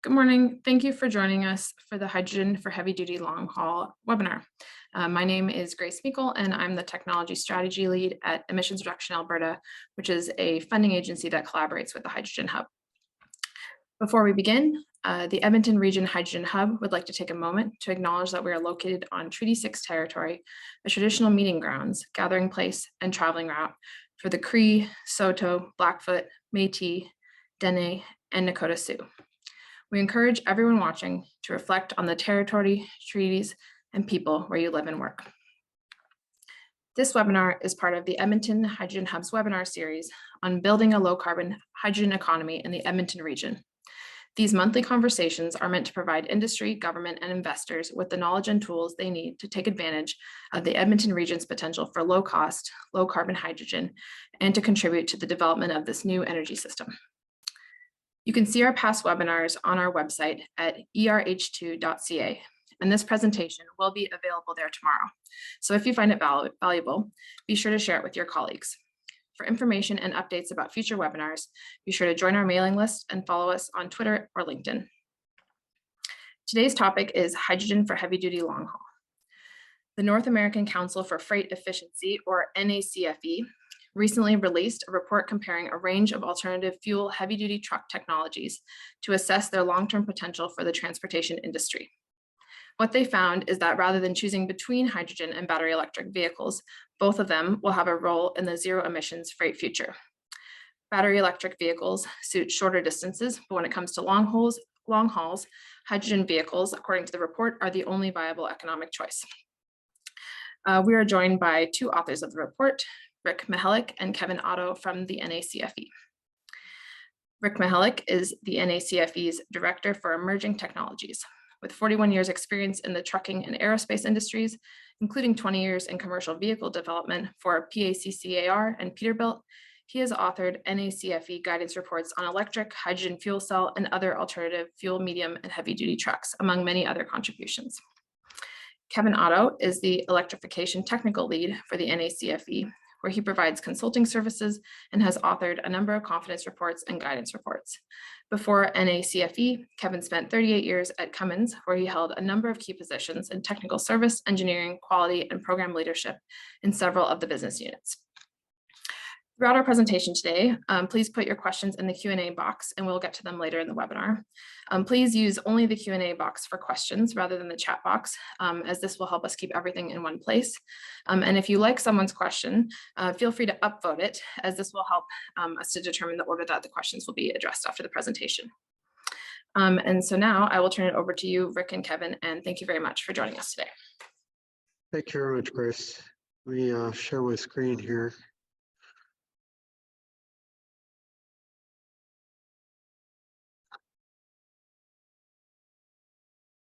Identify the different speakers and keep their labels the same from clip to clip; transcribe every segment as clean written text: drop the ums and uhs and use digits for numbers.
Speaker 1: Good morning. Thank you for joining us for the Hydrogen for Heavy Duty Long Haul webinar. My name is Grace Meikle, and I'm the Technology Strategy Lead at Emissions Reduction Alberta, which is a funding agency that collaborates with the Hydrogen Hub. Before we begin, the Edmonton Region Hydrogen Hub would like to take a moment to acknowledge that we are located on Treaty 6 territory, a traditional meeting grounds, gathering place, and traveling route for the Cree, Saulteaux, Blackfoot, Métis, Dene, and Nakota Sioux. We encourage everyone watching to reflect on the territory, treaties, and people where you live and work. This webinar is part of the Edmonton Hydrogen Hub's webinar series on building a low-carbon hydrogen economy in the Edmonton region. These monthly conversations are meant to provide industry, government, and investors with the knowledge and tools they need to take advantage of the Edmonton region's potential for low-cost, low-carbon hydrogen and to contribute to the development of this new energy system. You can see our past webinars on our website at erh2.ca, and this presentation will be available there tomorrow. So if you find it valuable, be sure to share it with your colleagues. For information and updates about future webinars, be sure to join our mailing list and follow us on Twitter or LinkedIn. Today's topic is hydrogen for heavy-duty long haul. The North American Council for Freight Efficiency, or NACFE, recently released a report comparing a range of alternative fuel heavy-duty truck technologies to assess their long-term potential for the transportation industry. What they found is that rather than choosing between hydrogen and battery electric vehicles, both of them will have a role in the zero emissions freight future. Battery electric vehicles suit shorter distances, but when it comes to long hauls, hydrogen vehicles, according to the report, are the only viable economic choice. We are joined by two authors of the report, Rick Mihelic and Kevin Otto from the NACFE. Rick Mihelic is the NACFE's Director for Emerging Technologies. With 41 years experience in the trucking and aerospace industries, including 20 years in commercial vehicle development for PACCAR and Peterbilt, he has authored NACFE guidance reports on electric, hydrogen fuel cell, and other alternative fuel, medium, and heavy-duty trucks, among many other contributions. Kevin Otto is the Electrification Technical Lead for the NACFE, where he provides consulting services and has authored a number of confidence reports and guidance reports. Before NACFE, Kevin spent 38 years at Cummins, where he held a number of key positions in technical service, engineering, quality, and program leadership in several of the business units. Throughout our presentation today, please put your questions in the Q&A box and we'll get to them later in the webinar. Please use only the Q&A box for questions rather than the chat box, as this will help us keep everything in one place. And if you like someone's question, feel free to upvote it, as this will help us to determine the order that the questions will be addressed after the presentation. And so now I will turn it over to you, Rick and Kevin, and thank you very much for joining us today.
Speaker 2: Thank you very much, Grace. Let me share my screen here.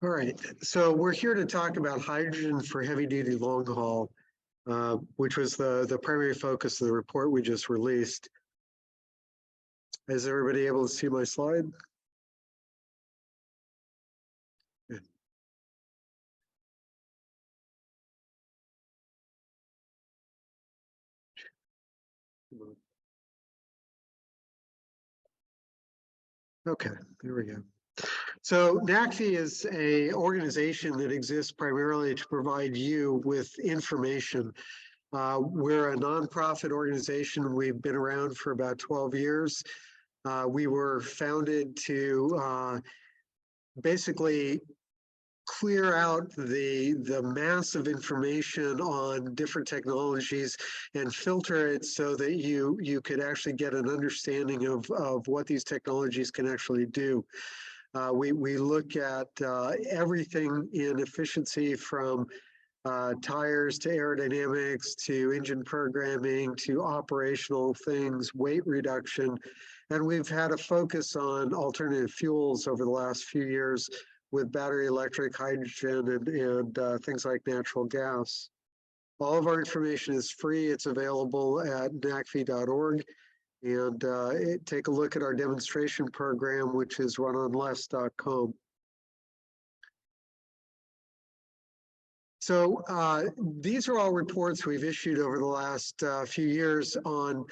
Speaker 2: All right, so we're here to talk about hydrogen for heavy-duty long haul, which was the primary focus of the report we just released. Is everybody able to see my slide? Yeah. Okay, there we go. So NACFE is an organization that exists primarily to provide you with information. We're a nonprofit organization. We've been around for about 12 years. We were founded to basically clear out the massive information on different technologies and filter it so that you could actually get an understanding of what these technologies can actually do. We look at everything in efficiency, from tires to aerodynamics to engine programming to operational things, weight reduction. And we've had a focus on alternative fuels over the last few years with battery electric, hydrogen, and things like natural gas. All of our information is free. It's available at nacfe.org. And take a look at our demonstration program, which is runonless.com. So these are all reports we've issued over the last few years on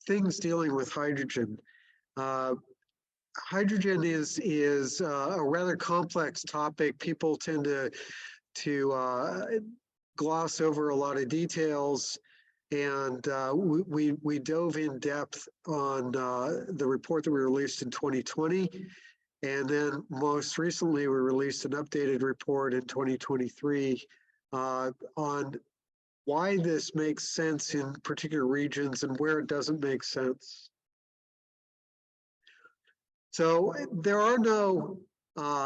Speaker 2: things dealing with hydrogen. hydrogen is a rather complex topic. People tend to gloss over a lot of details, and we dove in depth on the report that we released in 2020, and then most recently we released an updated report in 2023 on why this makes sense in particular regions and where it doesn't make sense. So there are no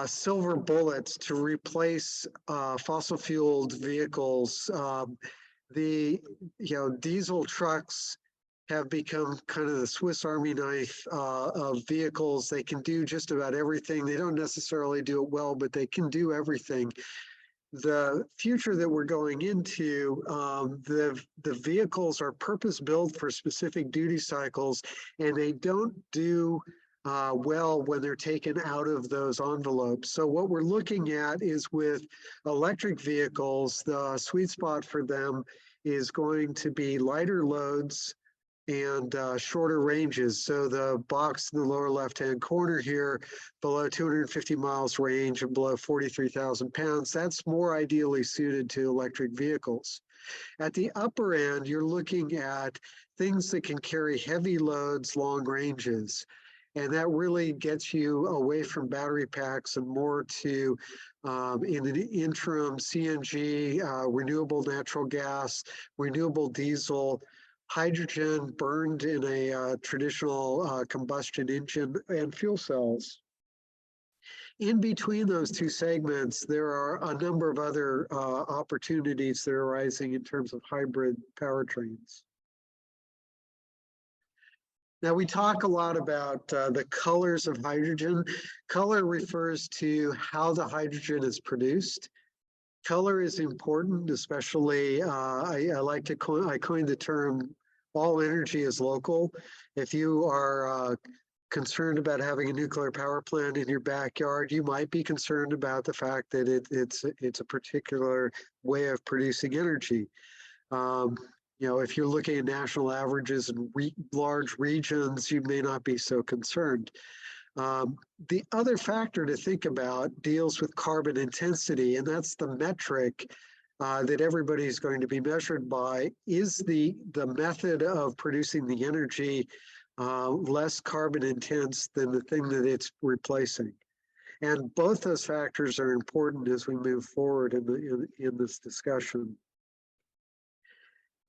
Speaker 2: silver bullets to replace fossil fueled vehicles. Diesel trucks have become kind of the Swiss Army knife of vehicles. They can do just about everything. They don't necessarily do it well, but they can do everything. The future that we're going into, the vehicles are purpose built for specific duty cycles, and they don't do well when they're taken out of those envelopes. So what we're looking at is with electric vehicles, the sweet spot for them is going to be lighter loads and shorter ranges. So the box in the lower left-hand corner here, below 250 miles range and below 43,000 pounds, that's more ideally suited to electric vehicles. At the upper end, you're looking at things that can carry heavy loads, long ranges. And that really gets you away from battery packs and more to, in the interim, CNG, renewable natural gas, renewable diesel, hydrogen burned in a traditional combustion engine, and fuel cells. In between those two segments, there are a number of other opportunities that are arising in terms of hybrid powertrains. Now, we talk a lot about the colors of hydrogen. Color refers to how the hydrogen is produced. Color is important, especially, I coined the term, all energy is local. If you are concerned about having a nuclear power plant in your backyard, you might be concerned about the fact that it's a particular way of producing energy. If you're looking at national averages and large regions, you may not be so concerned. The other factor to think about deals with carbon intensity, and that's the metric that everybody's going to be measured by. Is the method of producing the energy less carbon intense than the thing that it's replacing? And both those factors are important as we move forward in this discussion.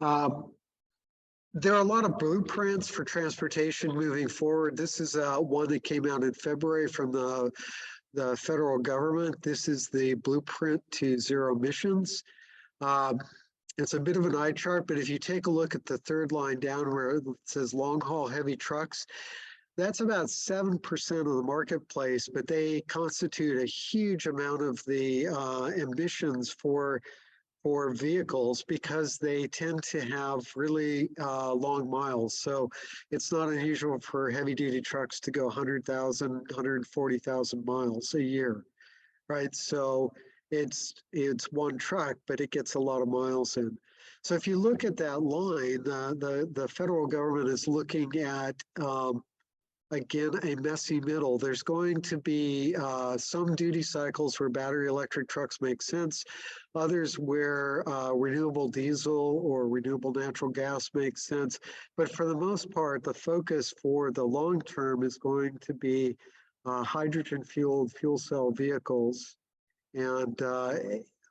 Speaker 2: There are a lot of blueprints for transportation moving forward. This is one that came out in February from the federal government. This is the blueprint to zero emissions. It's a bit of an eye chart, but if you take a look at the third line down where it says long haul heavy trucks, that's about 7% of the marketplace, but they constitute a huge amount of the emissions for vehicles because they tend to have really long miles. So it's not unusual for heavy duty trucks to go 100,000, 140,000 miles a year, right? So it's one truck, but it gets a lot of miles in. So if you look at that line, the federal government is looking at, again, a messy middle. There's going to be some duty cycles where battery electric trucks make sense, others where renewable diesel or renewable natural gas makes sense. But for the most part, the focus for the long term is going to be hydrogen-fueled fuel cell vehicles. And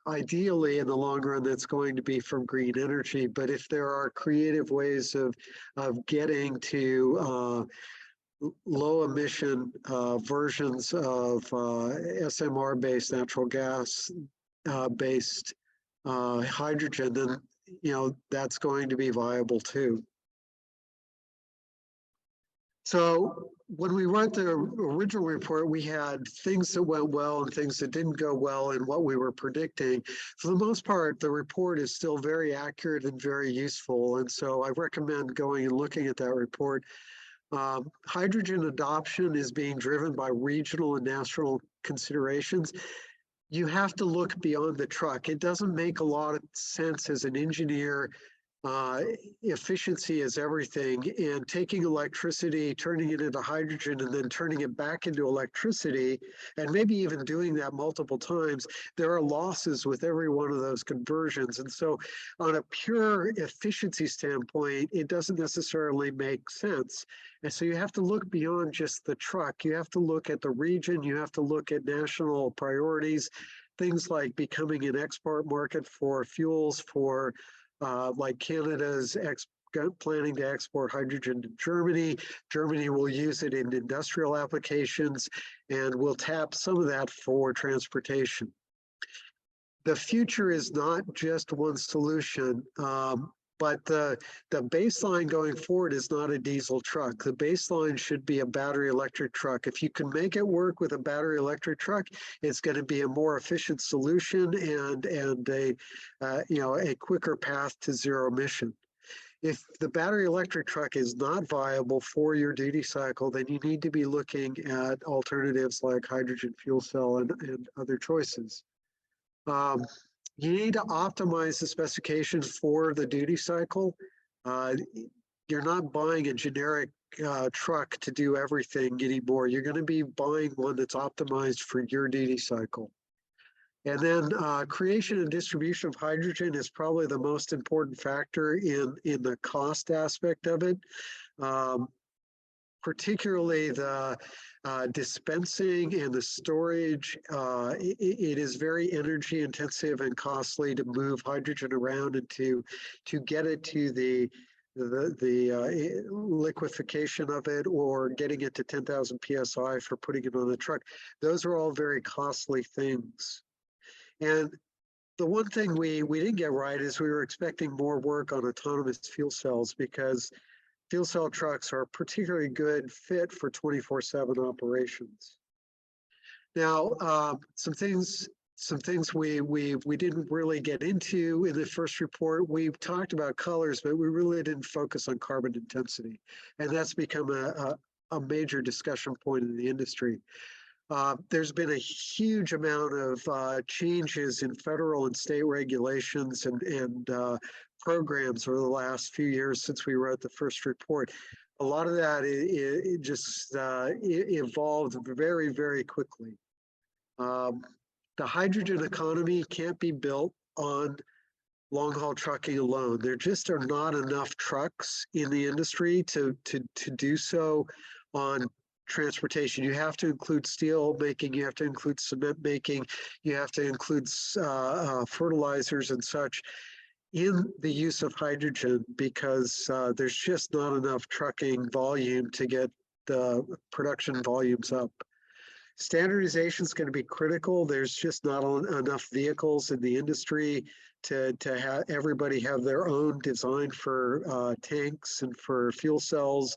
Speaker 2: ideally, in the long run, that's going to be from green energy. But if there are creative ways of getting to low emission versions of SMR based natural gas based hydrogen, then that's going to be viable too. So when we wrote the original report, we had things that went well and things that didn't go well and what we were predicting. For the most part, the report is still very accurate and very useful. And so I recommend going and looking at that report. Hydrogen adoption is being driven by regional and national considerations. You have to look beyond the truck. It doesn't make a lot of sense as an engineer efficiency is everything, and taking electricity, turning it into hydrogen, and then turning it back into electricity, and maybe even doing that multiple times, there are losses with every one of those conversions. And so on a pure efficiency standpoint, it doesn't necessarily make sense. And so you have to look beyond just the truck. You have to look at the region. You have to look at national priorities, things like becoming an export market for fuels for like Canada's planning to export hydrogen to Germany. Germany will use it in industrial applications, and will tap some of that for transportation. The future is not just one solution, but the baseline going forward is not a diesel truck. The baseline should be a battery electric truck. If you can make it work with a battery electric truck, it's going to be a more efficient solution and a quicker path to zero emission. If the battery electric truck is not viable for your duty cycle, then you need to be looking at alternatives like hydrogen fuel cell and other choices. You need to optimize the specifications for the duty cycle. You're not buying a generic truck to do everything anymore. You're going to be buying one that's optimized for your duty cycle. And then creation and distribution of hydrogen is probably the most important factor in the cost aspect of it. Particularly the dispensing and the storage, it is very energy intensive and costly to move hydrogen around and to get it to the liquefaction of it, or getting it to 10,000 psi for putting it on a truck. Those are all very costly things. And the one thing we didn't get right is we were expecting more work on autonomous fuel cells, because fuel cell trucks are a particularly good fit for 24/7 operations. Now, some things we didn't really get into in the first report. We talked about colors, but we really didn't focus on carbon intensity, and that's become a major discussion point in the industry. There's been a huge amount of changes in federal and state regulations and programs over the last few years since we wrote the first report. A lot of that it just evolved very, very quickly. The hydrogen economy can't be built on long-haul trucking alone. There just are not enough trucks in the industry to do so on transportation. You have to include steel making, you have to include cement making, you have to include fertilizers and such in the use of hydrogen, because there's just not enough trucking volume to get the production volumes up. Standardization is going to be critical. There's just not enough vehicles in the industry to have everybody have their own design for tanks and for fuel cells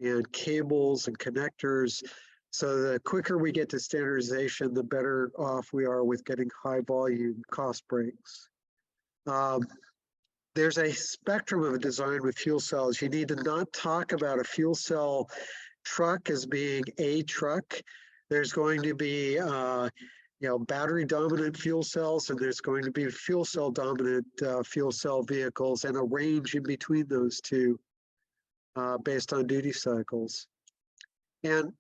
Speaker 2: and cables and connectors. So the quicker we get to standardization, the better off we are with getting high volume cost breaks. There's a spectrum of design with fuel cells. You need to not talk about a fuel cell truck as being a truck. There's going to be battery dominant fuel cells, and there's going to be fuel cell dominant fuel cell vehicles, and a range in between those two based on duty cycles. And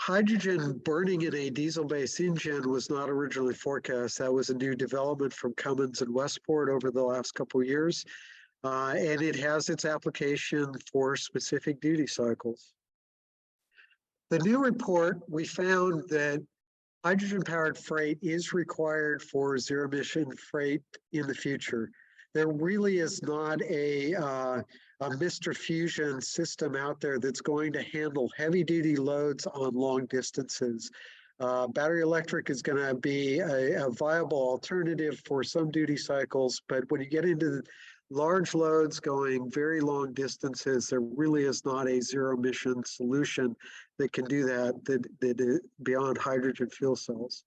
Speaker 2: hydrogen burning in a diesel-based engine was not originally forecast. That was a new development from Cummins and Westport over the last couple of years. And it has its application for specific duty cycles. The new report, we found that hydrogen-powered freight is required for zero-emission freight in the future. There really is not a Mr. Fusion system out there that's going to handle heavy-duty loads on long distances. Battery electric is going to be a viable alternative for some duty cycles, but when you get into large loads going very long distances, there really is not a zero-emission solution that can do that beyond hydrogen fuel cells.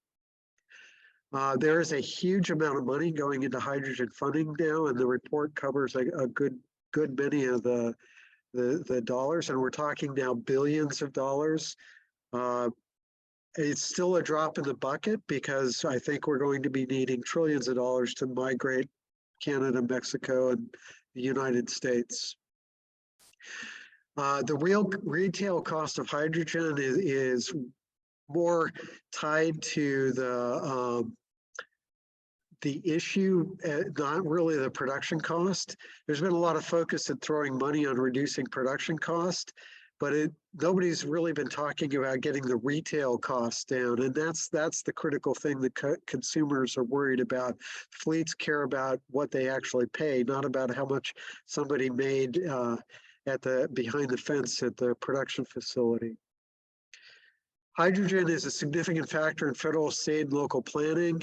Speaker 2: There is a huge amount of money going into hydrogen funding now, and the report covers a good many of the dollars, and we're talking now billions of dollars. It's still a drop in the bucket, because I think we're going to be needing trillions of dollars to migrate Canada, Mexico, and the United States. The real retail cost of hydrogen is more tied to the issue, not really the production cost. There's been a lot of focus at throwing money on reducing production cost, but nobody's really been talking about getting the retail costs down, and that's the critical thing that consumers are worried about. Fleets care about what they actually pay, not about how much somebody made behind the fence at the production facility. Hydrogen is a significant factor in federal, state, and local planning.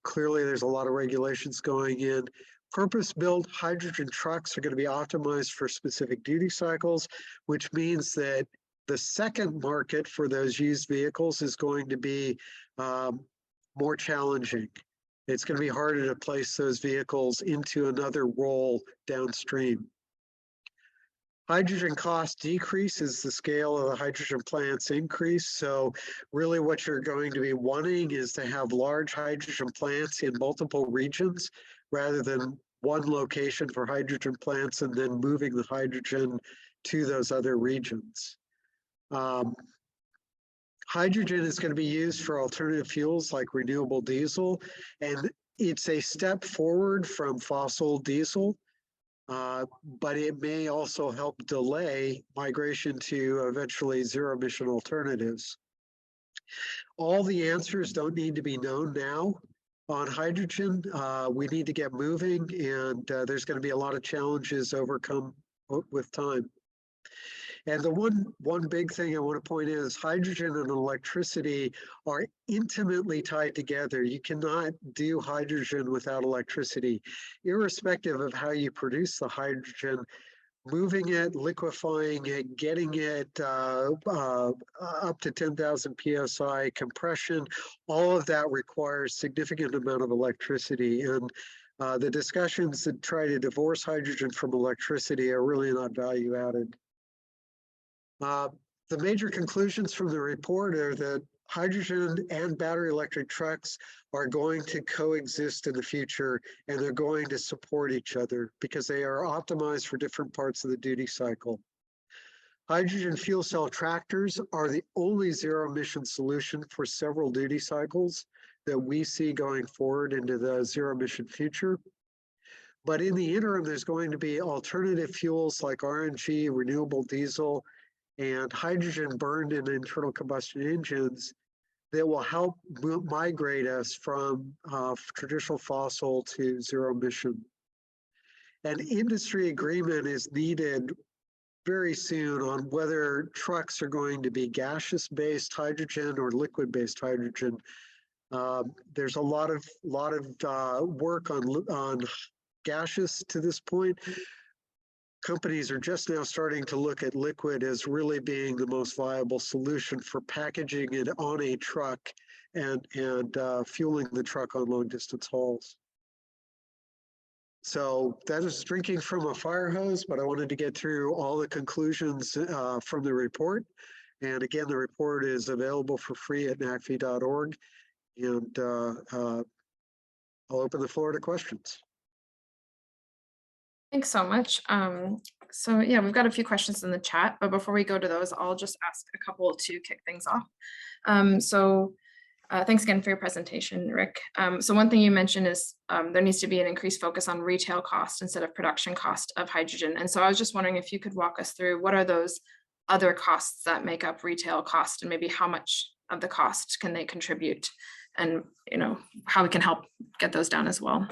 Speaker 2: Clearly, there's a lot of regulations going in. Purpose-built hydrogen trucks are going to be optimized for specific duty cycles, which means that the second market for those used vehicles is going to be more challenging. It's going to be harder to place those vehicles into another role downstream. Hydrogen cost decrease as the scale of the hydrogen plants increase. So really what you're going to be wanting is to have large hydrogen plants in multiple regions rather than one location for hydrogen plants and then moving the hydrogen to those other regions. Hydrogen is going to be used for alternative fuels like renewable diesel, and it's a step forward from fossil diesel. But it may also help delay migration to eventually zero emission alternatives. All the answers don't need to be known now on hydrogen. We need to get moving, and there's going to be a lot of challenges overcome with time. And the one big thing I want to point is hydrogen and electricity are intimately tied together. You cannot do hydrogen without electricity. Irrespective of how you produce the hydrogen, moving it, liquefying it, getting it up to 10,000 PSI, compression, all of that requires significant amount of electricity. And the discussions that try to divorce hydrogen from electricity are really not value added. The major conclusions from the report are that hydrogen and battery electric trucks are going to coexist in the future, and they're going to support each other because they are optimized for different parts of the duty cycle. Hydrogen fuel cell tractors are the only zero emission solution for several duty cycles that we see going forward into the zero emission future. But in the interim, there's going to be alternative fuels like RNG, renewable diesel, and hydrogen burned in internal combustion engines that will help migrate us from traditional fossil to zero emission. An industry agreement is needed very soon on whether trucks are going to be gaseous-based hydrogen or liquid-based hydrogen. There's a lot of work on gaseous to this point. Companies are just now starting to look at liquid as really being the most viable solution for packaging it on a truck and fueling the truck on long distance hauls. So that is drinking from a fire hose, but I wanted to get through all the conclusions from the report. And again, the report is available for free at NACFE.org. And I'll open the floor to questions.
Speaker 1: Thanks so much. So yeah, we've got a few questions in the chat, but before we go to those, I'll just ask a couple to kick things off. Thanks again for your presentation, Rick. So one thing you mentioned is there needs to be an increased focus on retail cost instead of production cost of hydrogen. And so I was just wondering if you could walk us through what are those other costs that make up retail cost, and maybe how much of the cost can they contribute, and how we can help get those down as well.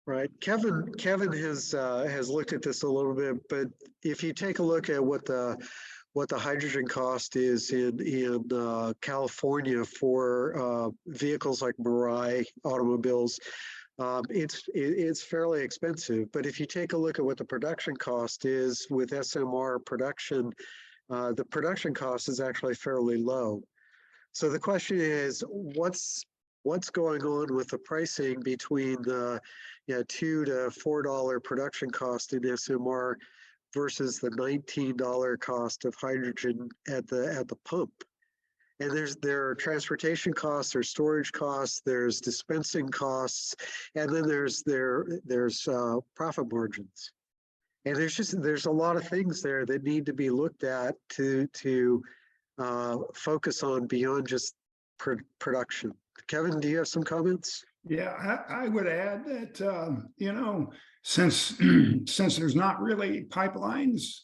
Speaker 2: Right. Kevin has looked at this a little bit, but if you take a look at what the hydrogen cost is in California for vehicles like Mirai automobiles, it's fairly expensive. But if you take a look at what the production cost is with SMR production, the production cost is actually fairly low. So the question is, what's going on with the pricing between the $2 to $4 production cost in SMR versus the $19 cost of hydrogen at the pump? And there are transportation costs, there's storage costs, there's dispensing costs, and then there's profit margins. And there's a lot of things there that need to be looked at to focus on beyond just production. Kevin, do you have some comments?
Speaker 3: Yeah, I would add that, since since there's not really pipelines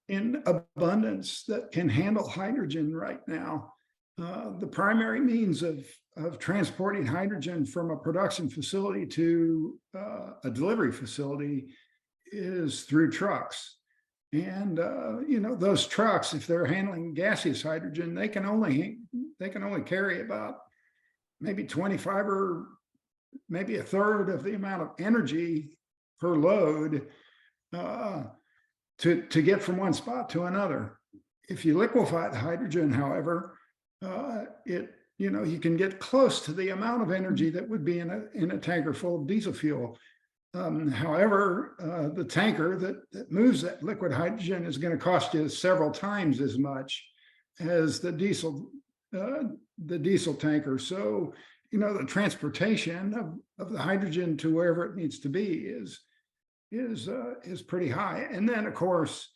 Speaker 3: in abundance that can handle hydrogen right now, the primary means of transporting hydrogen from a production facility to a delivery facility is through trucks. And those trucks, if they're handling gaseous hydrogen, they can only carry about maybe 25 or maybe a third of the amount of energy per load to get from one spot to another. If you liquefy the hydrogen, however, you can get close to the amount of energy that would be in a tanker full of diesel fuel. However, the tanker that moves that liquid hydrogen is going to cost you several times as much as the diesel tanker. So, the transportation of the hydrogen to wherever it needs to be is pretty high. And then, of course,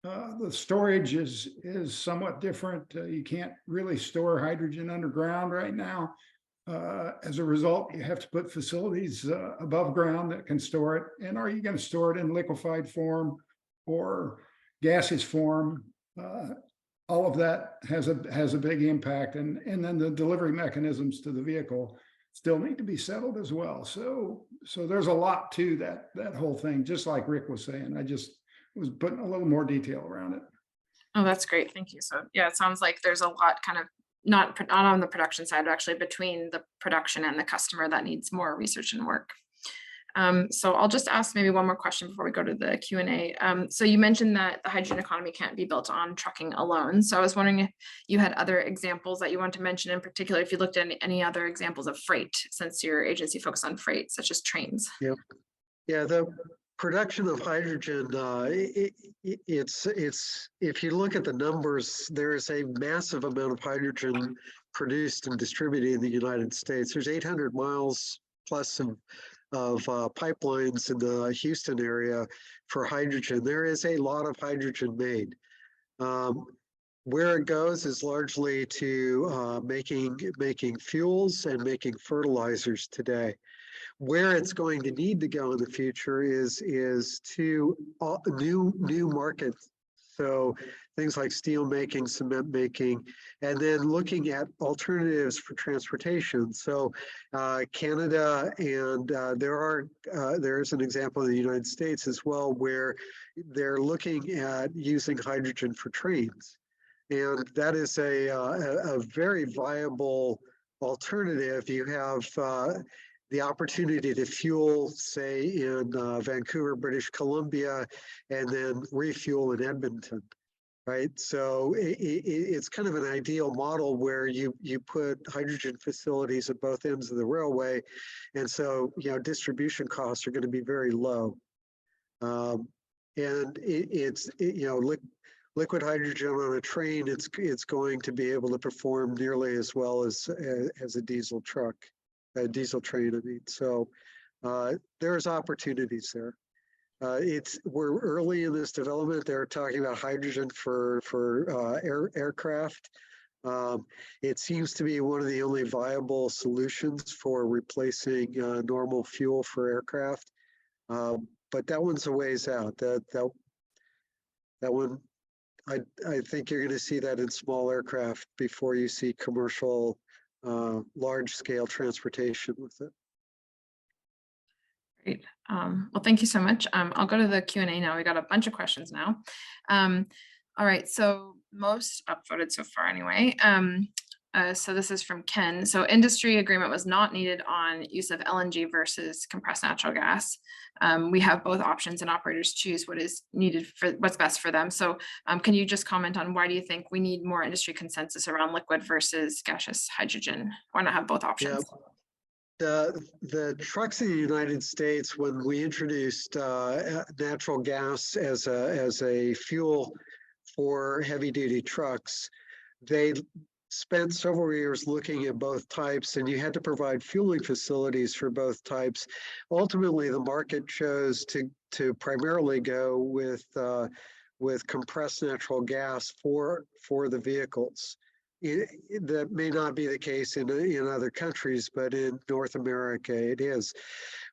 Speaker 3: the storage is somewhat different. You can't really store hydrogen underground right now. As a result, you have to put facilities above ground that can store it. And are you going to store it in liquefied form or gaseous form? All of that has a big impact, and then the delivery mechanisms to the vehicle still need to be settled as well. So there's a lot to that whole thing. Just like Rick was saying, I just was putting a little more detail around it.
Speaker 1: Oh, that's great. Thank you. So yeah, it sounds like there's a lot kind of not on the production side, but actually between the production and the customer that needs more research and work. So I'll just ask maybe one more question before we go to the Q&A. So you mentioned that the hydrogen economy can't be built on trucking alone. So I was wondering if you had other examples that you want to mention, in particular, if you looked at any other examples of freight, since your agency focused on freight, such as trains.
Speaker 2: Yep. Yeah, the production of hydrogen, it's if you look at the numbers, there is a massive amount of hydrogen produced and distributed in the United States. There's 800 miles plus of pipelines in the Houston area for hydrogen. There is a lot of hydrogen made. Where it goes is largely to making fuels and making fertilizers today. Where it's going to need to go in the future is to new markets. So things like steel making, cement making, and then looking at alternatives for transportation. So Canada and there's an example in the United States as well where they're looking at using hydrogen for trains. And that is a very viable alternative. You have the opportunity to fuel, say, in Vancouver, British Columbia, and then refuel in Edmonton, right? So it's kind of an ideal model where you put hydrogen facilities at both ends of the railway, and so distribution costs are going to be very low. And liquid hydrogen on a train, it's going to be able to perform nearly as well as a diesel truck. A diesel train, I mean. So there's opportunities there. We're early in this development. They're talking about hydrogen for aircraft. It seems to be one of the only viable solutions for replacing normal fuel for aircraft. But that one's a ways out. That one, I think you're going to see that in small aircraft before you see commercial large-scale transportation with it.
Speaker 1: Great. Well, thank you so much. I'll go to the Q&A now. We got a bunch of questions now. All right, so most upvoted so far anyway. So this is from Ken. So industry agreement was not needed on use of LNG versus compressed natural gas. We have both options and operators choose what is needed for what's best for them. So can you just comment on why do you think we need more industry consensus around liquid versus gaseous hydrogen? Why not have both options?
Speaker 2: Yeah. The trucks in the United States, when we introduced natural gas as a fuel for heavy duty trucks, they spent several years looking at both types, and you had to provide fueling facilities for both types. Ultimately, the market chose to primarily go with compressed natural gas for the vehicles. That may not be the case in other countries, but in North America it is.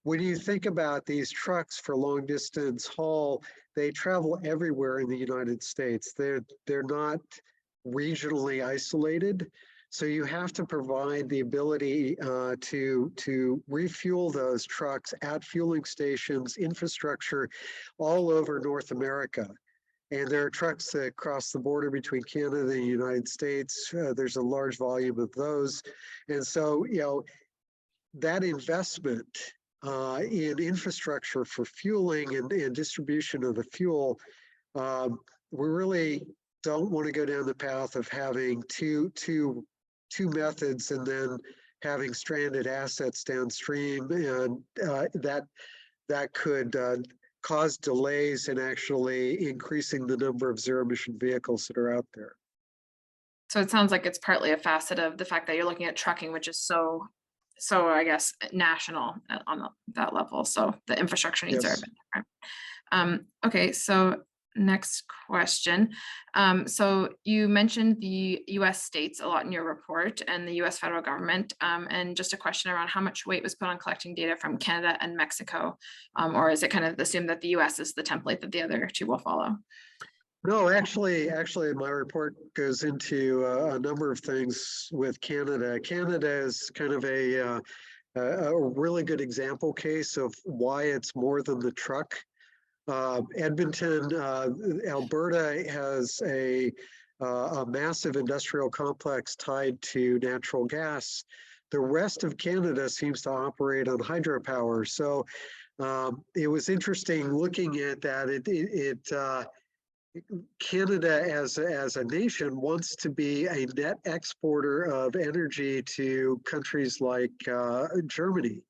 Speaker 2: When you think about these trucks for long distance haul, they travel everywhere in the United States. They're not regionally isolated. So you have to provide the ability to refuel those trucks at fueling stations, infrastructure all over North America. And there are trucks that cross the border between Canada and the United States. There's a large volume of those. And so, that investment in infrastructure for fueling and distribution of the fuel, we really don't want to go down the path of having two methods and then having stranded assets downstream, and that could cause delays in actually increasing the number of zero emission vehicles that are out there.
Speaker 1: So it sounds like it's partly a facet of the fact that you're looking at trucking, which is so I guess national on that level. So the infrastructure needs are a bit different. Okay, so next question. So you mentioned the US states a lot in your report and the US federal government, and just a question around how much weight was put on collecting data from Canada and Mexico, or is it kind of assumed that the US is the template that the other two will follow?
Speaker 2: No, actually, my report goes into a number of things with Canada. Canada is kind of a really good example case of why it's more than the truck. Edmonton, Alberta has a massive industrial complex tied to natural gas. The rest of Canada seems to operate on hydropower. So it was interesting looking at that. Canada as a nation wants to be a net exporter of energy to countries like Germany,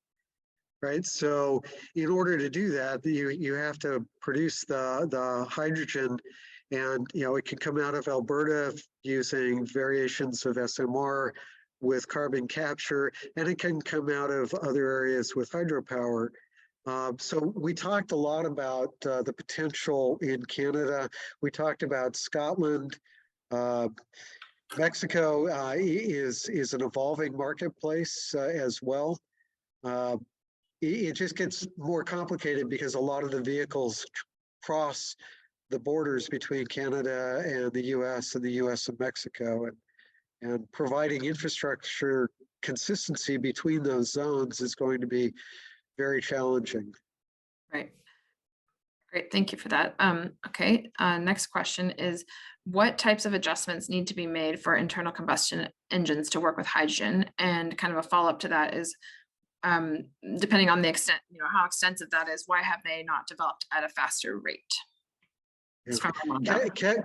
Speaker 2: right? So in order to do that, you have to produce the hydrogen, and it can come out of Alberta using variations of SMR with carbon capture, and it can come out of other areas with hydropower. So we talked a lot about the potential in Canada. We talked about Scotland. Mexico is an evolving marketplace as well. It just gets more complicated because a lot of the vehicles cross the borders between Canada and the US and the US and Mexico, and providing infrastructure consistency between those zones is going to be very challenging.
Speaker 1: Right. Great, thank you for that. Okay, next question is, what types of adjustments need to be made for internal combustion engines to work with hydrogen? And kind of a follow-up to that is, depending on the extent, how extensive that is, why have they not developed at a faster rate?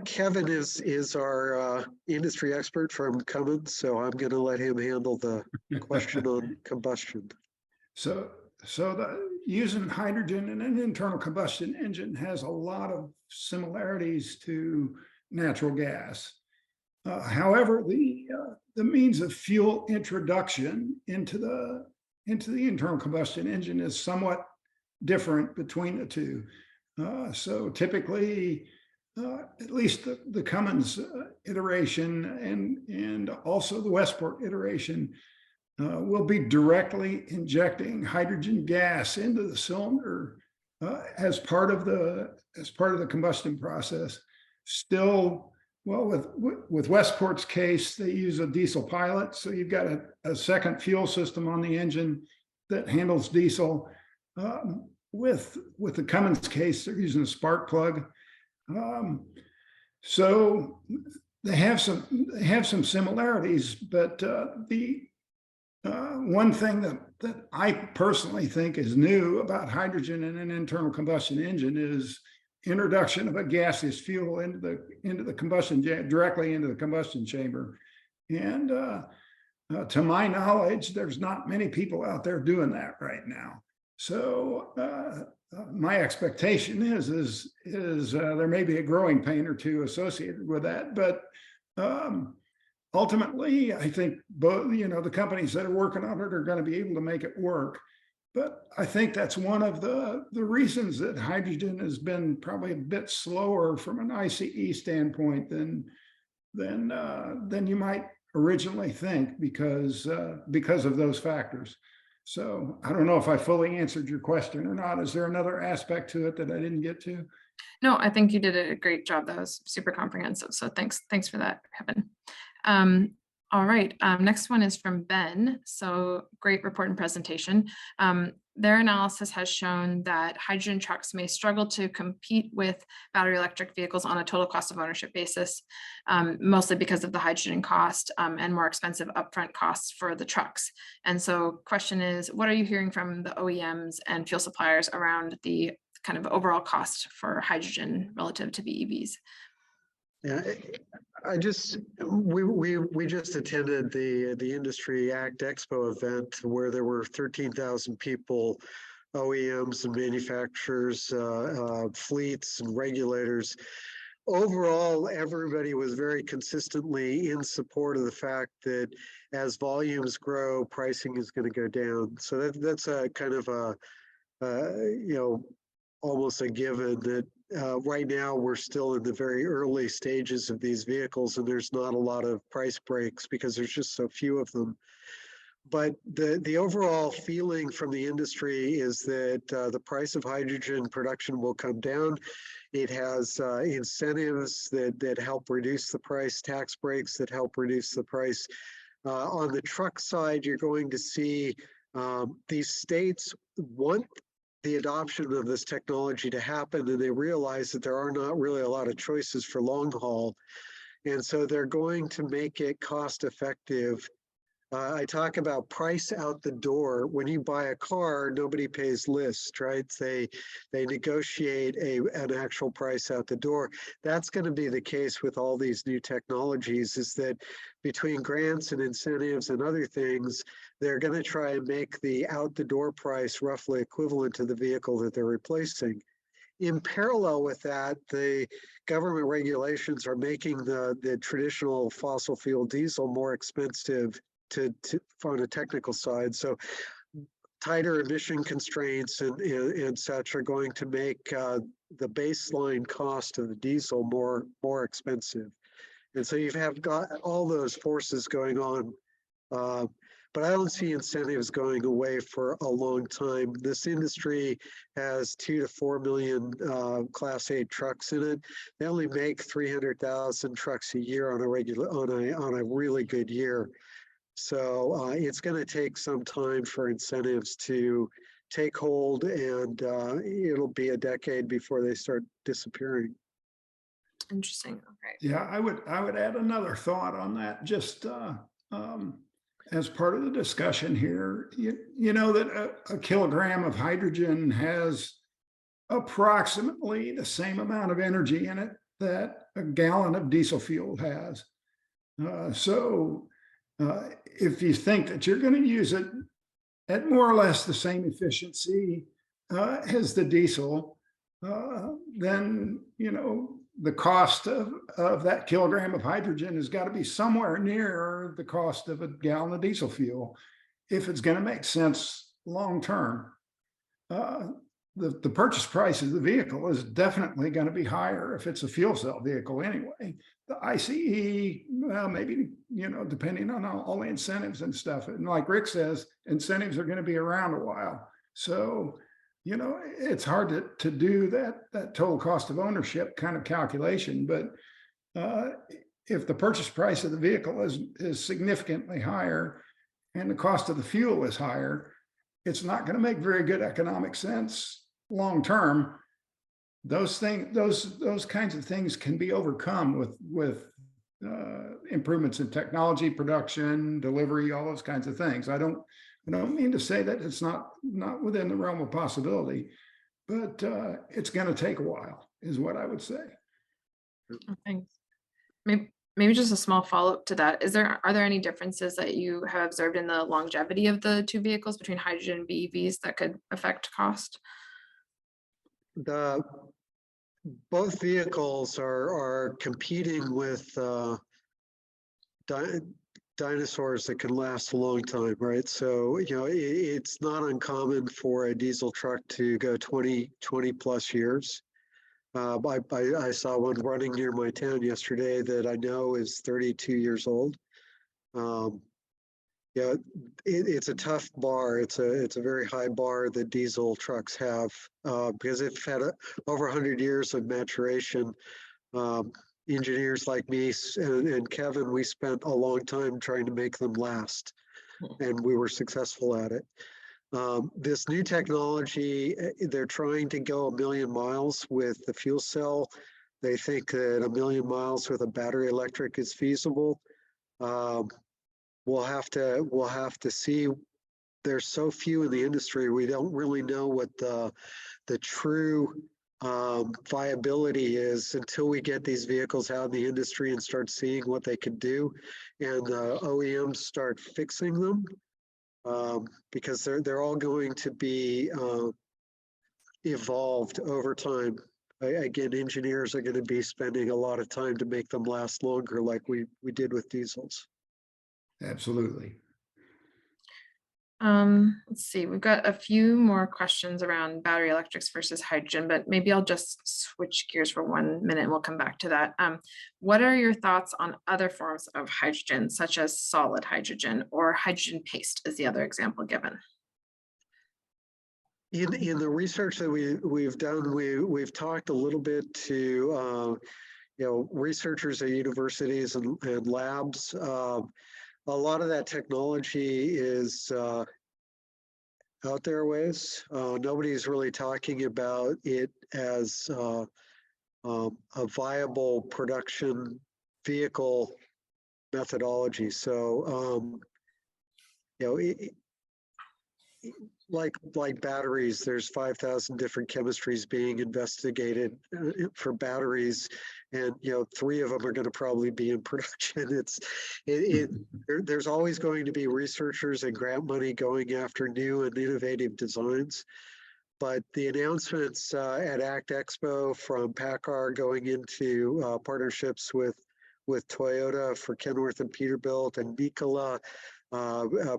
Speaker 2: Kevin is our industry expert from Cummins, so I'm going to let him handle the question on combustion.
Speaker 3: So using hydrogen in an internal combustion engine has a lot of similarities to natural gas. However, the means of fuel introduction into the internal combustion engine is somewhat different between the two. So typically, at least the Cummins iteration and also the Westport iteration will be directly injecting hydrogen gas into the cylinder as part of the combustion process. Still, well, with Westport's case, they use a diesel pilot, so you've got a second fuel system on the engine that handles diesel. With the Cummins case, they're using a spark plug. So they have some similarities, but one thing that I personally think is new about hydrogen in an internal combustion engine is introduction of a gaseous fuel into the combustion, directly into the combustion chamber. And to my knowledge, there's not many people out there doing that right now. So my expectation is there may be a growing pain or two associated with that, but ultimately, I think both, the companies that are working on it are going to be able to make it work. But I think that's one of the reasons that hydrogen has been probably a bit slower from an ICE standpoint than you might originally think, because of those factors. So I don't know if I fully answered your question or not. Is there another aspect to it that I didn't get to?
Speaker 1: No, I think you did a great job. That was super comprehensive. So thanks for that, Kevin. All right, next one is from Ben. So great report and presentation. Their analysis has shown that hydrogen trucks may struggle to compete with battery electric vehicles on a total cost of ownership basis, mostly because of the hydrogen cost and more expensive upfront costs for the trucks. And so question is, what are you hearing from the OEMs and fuel suppliers around the kind of overall cost for hydrogen relative to BEVs?
Speaker 2: Yeah, we just attended the Industry Act Expo event where there were 13,000 people, OEMs and manufacturers, fleets and regulators. Overall, everybody was very consistently in support of the fact that as volumes grow, pricing is going to go down. So that's a kind of a almost a given that right now we're still in the very early stages of these vehicles, and there's not a lot of price breaks because there's just so few of them. But the overall feeling from the industry is that the price of hydrogen production will come down. It has incentives that help reduce the price, tax breaks that help reduce the price. On the truck side, you're going to see these states want the adoption of this technology to happen, and they realize that there are not really a lot of choices for long haul. And so they're going to make it cost effective. I talk about price out the door. When you buy a car, nobody pays list, right? They negotiate an actual price out the door. That's going to be the case with all these new technologies, is that between grants and incentives and other things, they're going to try and make the out the door price roughly equivalent to the vehicle that they're replacing. In parallel with that, the government regulations are making the traditional fossil fuel diesel more expensive from a technical side. So tighter emission constraints and such are going to make the baseline cost of the diesel more expensive. And so you have got all those forces going on. But I don't see incentives going away for a long time. This industry has 2 to 4 million Class 8 trucks in it. They only make 300,000 trucks a year on a really good year. So it's going to take some time for incentives to take hold, and it'll be a decade before they start disappearing.
Speaker 1: Interesting. Okay.
Speaker 3: Yeah, I would add another thought on that, just as part of the discussion here. You know that a kilogram of hydrogen has approximately the same amount of energy in it that a gallon of diesel fuel has. If you think that you're going to use it at more or less the same efficiency as the diesel, then the cost of that kilogram of hydrogen has got to be somewhere near the cost of a gallon of diesel fuel if it's going to make sense long term. The purchase price of the vehicle is definitely going to be higher if it's a fuel cell vehicle anyway. The ICE, well, maybe, depending on all the incentives and stuff. And like Rick says, incentives are going to be around a while. So, it's hard to do that total cost of ownership kind of calculation. But if the purchase price of the vehicle is significantly higher and the cost of the fuel is higher, it's not going to make very good economic sense long term. Those kinds of things can be overcome with improvements in technology, production, delivery, all those kinds of things. I don't mean to say that it's not within the realm of possibility, but it's going to take a while, is what I would say.
Speaker 1: Thanks. Maybe just a small follow-up to that. Are there any differences that you have observed in the longevity of the two vehicles between hydrogen and BEVs that could affect cost?
Speaker 2: Both vehicles are competing with dinosaurs that can last a long time, right? So, it's not uncommon for a diesel truck to go 20 plus years. I saw one running near my town yesterday that I know is 32 years old. It's a tough bar. It's a very high bar that diesel trucks have because they've had over 100 years of maturation. Engineers like me and Kevin, we spent a long time trying to make them last, and we were successful at it. This new technology, they're trying to go 1 million miles with the fuel cell. They think that 1 million miles with a battery electric is feasible. We'll have to see. There's so few in the industry. We don't really know what the true viability is until we get these vehicles out in the industry and start seeing what they can do, and the OEMs start fixing them, because they're all going to be evolved over time. Again, engineers are going to be spending a lot of time to make them last longer, like we did with diesels.
Speaker 3: Absolutely.
Speaker 1: Let's see, we've got a few more questions around battery electrics versus hydrogen, but maybe I'll just switch gears for 1 minute and we'll come back to that. What are your thoughts on other forms of hydrogen, such as solid hydrogen or hydrogen paste is the other example given?
Speaker 2: In the research that we've done, we've talked a little bit to researchers at universities and labs. A lot of that technology is out there ways. Nobody's really talking about it as a viable production vehicle methodology. So, like batteries, there's 5,000 different chemistries being investigated for batteries, and 3 of them are going to probably be in production. There's always going to be researchers and grant money going after new and innovative designs. But the announcements at ACT Expo from PACCAR going into partnerships with Toyota for Kenworth and Peterbilt, and Nikola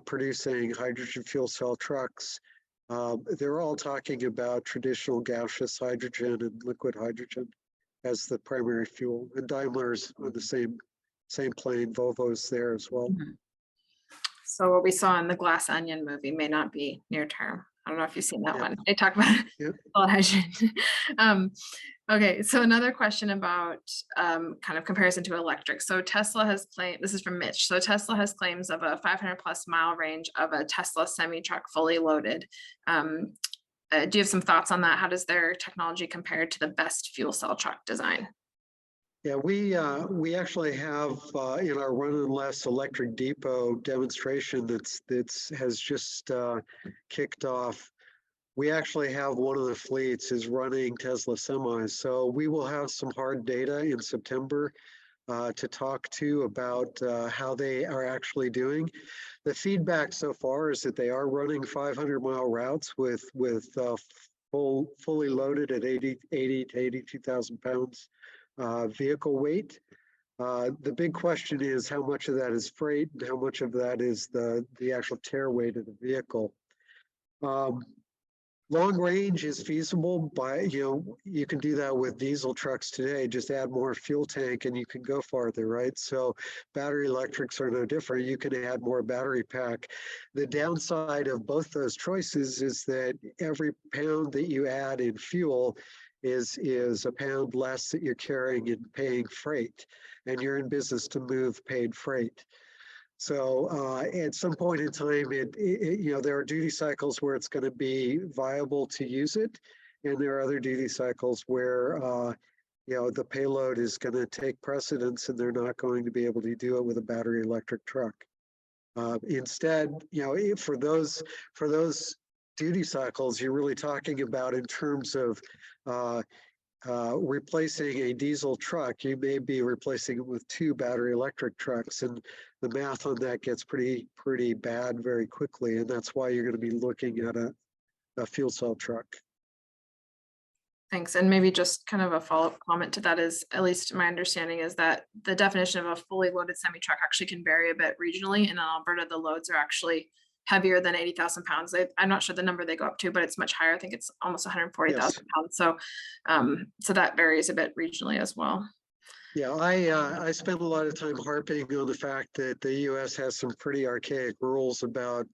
Speaker 2: producing hydrogen fuel cell trucks. They're all talking about traditional gaseous hydrogen and liquid hydrogen as the primary fuel. And Daimler's on the same plane. Volvo's there as well.
Speaker 1: Mm-hmm. So what we saw in the Glass Onion movie may not be near term. I don't know if you've seen that one. They talk about solid hydrogen. Okay, so another question about kind of comparison to electric. So Tesla has claimed, this is from Mitch. So Tesla has claims of a 500+ mile range of a Tesla semi-truck fully loaded. Do you have some thoughts on that? How does their technology compare to the best fuel cell truck design?
Speaker 2: Yeah, we actually have in our Run and Less electric depot demonstration that's has just kicked off. We actually have one of the fleets is running Tesla semis. So we will have some hard data in September to talk to about how they are actually doing. The feedback so far is that they are running 500-mile routes with fully loaded at 80 to 82,000 pounds vehicle weight. The big question is how much of that is freight and how much of that is the actual tare weight of the vehicle. Long range is feasible by, you can do that with diesel trucks today, just add more fuel tank and you can go farther, right? So battery electrics are no different. You can add more battery pack. The downside of both those choices is that every pound that you add in fuel is a pound less that you're carrying and paying freight, and you're in business to move paid freight. So at some point in time, there are duty cycles where it's going to be viable to use it, and there are other duty cycles where the payload is going to take precedence, and they're not going to be able to do it with a battery electric truck. Instead, for those duty cycles, you're really talking about in terms of replacing a diesel truck, you may be replacing it with 2 battery electric trucks, and the math on that gets pretty bad very quickly, and that's why you're going to be looking at a fuel cell truck.
Speaker 1: Thanks. And maybe just kind of a follow-up comment to that is, at least my understanding is that the definition of a fully loaded semi-truck actually can vary a bit regionally. And in Alberta, the loads are actually heavier than 80,000 pounds. I'm not sure the number they go up to, but it's much higher. I think it's almost 140,000
Speaker 2: Yes.
Speaker 1: pounds. So that varies a bit regionally as well.
Speaker 2: Yeah, I spent a lot of time harping on the fact that the U.S. has some pretty archaic rules about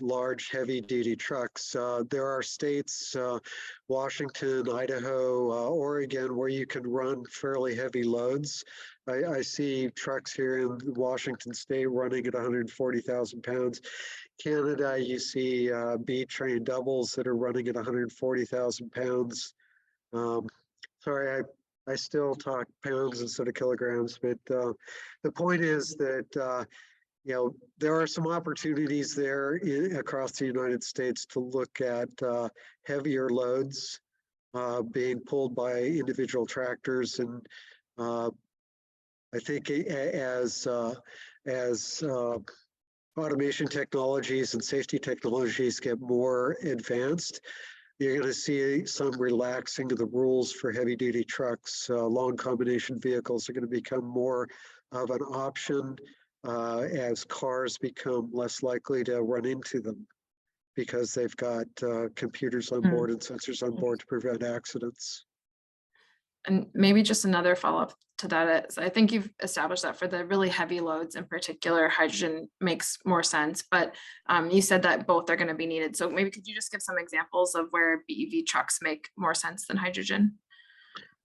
Speaker 2: large heavy-duty trucks. There are states, Washington, Idaho, Oregon, where you can run fairly heavy loads. I see trucks here in Washington State running at 140,000 pounds. Canada, you see B-train doubles that are running at 140,000 pounds. Sorry, I still talk pounds instead of kilograms, but the point is that there are some opportunities there across the United States to look at heavier loads being pulled by individual tractors, and I think as automation technologies and safety technologies get more advanced, you're going to see some relaxing of the rules for heavy-duty trucks. Long combination vehicles are going to become more of an option as cars become less likely to run into them because they've got computers on board and sensors on board to prevent accidents.
Speaker 1: And maybe just another follow-up to that is, I think you've established that for the really heavy loads in particular, hydrogen makes more sense, but you said that both are going to be needed. So maybe could you just give some examples of where BEV trucks make more sense than hydrogen?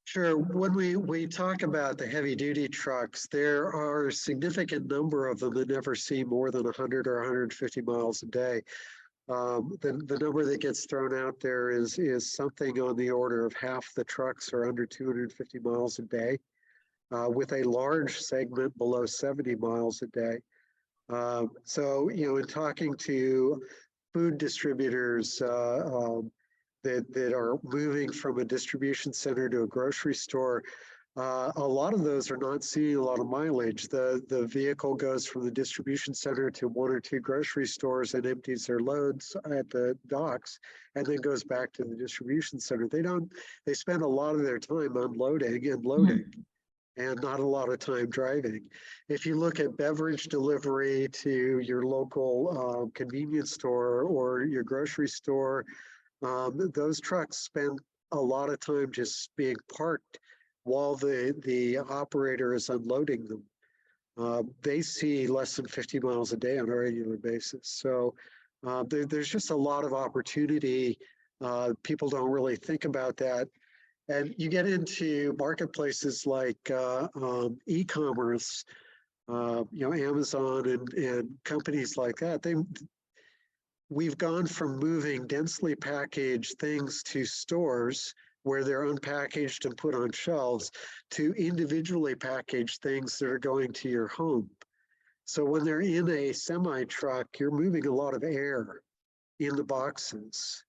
Speaker 2: Sure. When we talk about the heavy duty trucks, there are a significant number of them that never see more than 100 or 150 miles a day. The number that gets thrown out there is something on the order of half the trucks are under 250 miles a day, with a large segment below 70 miles a day. So, in talking to food distributors that are moving from a distribution center to a grocery store, a lot of those are not seeing a lot of mileage. The vehicle goes from the distribution center to one or two grocery stores and empties their loads at the docks and then goes back to the distribution center. They spend a lot of their time unloading and loading and not a lot of time driving. If you look at beverage delivery to your local convenience store or your grocery store, those trucks spend a lot of time just being parked while the operator is unloading them. They see less than 50 miles a day on a regular basis. So there's just a lot of opportunity. People don't really think about that. And you get into marketplaces like e-commerce, Amazon and companies like that. We've gone from moving densely packaged things to stores where they're unpackaged and put on shelves to individually packaged things that are going to your home. So when they're in a semi-truck, you're moving a lot of air in the boxes.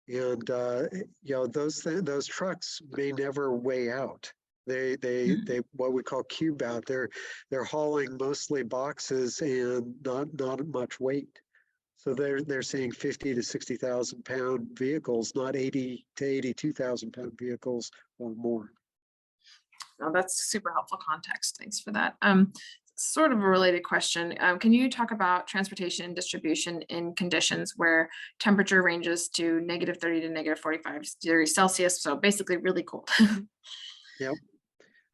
Speaker 2: And those trucks may never weigh out. They what we call cube out. They're hauling mostly boxes and not much weight. So they're seeing 50 to 60,000 pound vehicles, not 80 to 82,000 pound vehicles or more.
Speaker 1: No, that's super helpful context. Thanks for that. Sort of a related question. Can you talk about transportation and distribution in conditions where temperature ranges to -30 to -45 degrees Celsius? So basically really cold.
Speaker 2: Yep.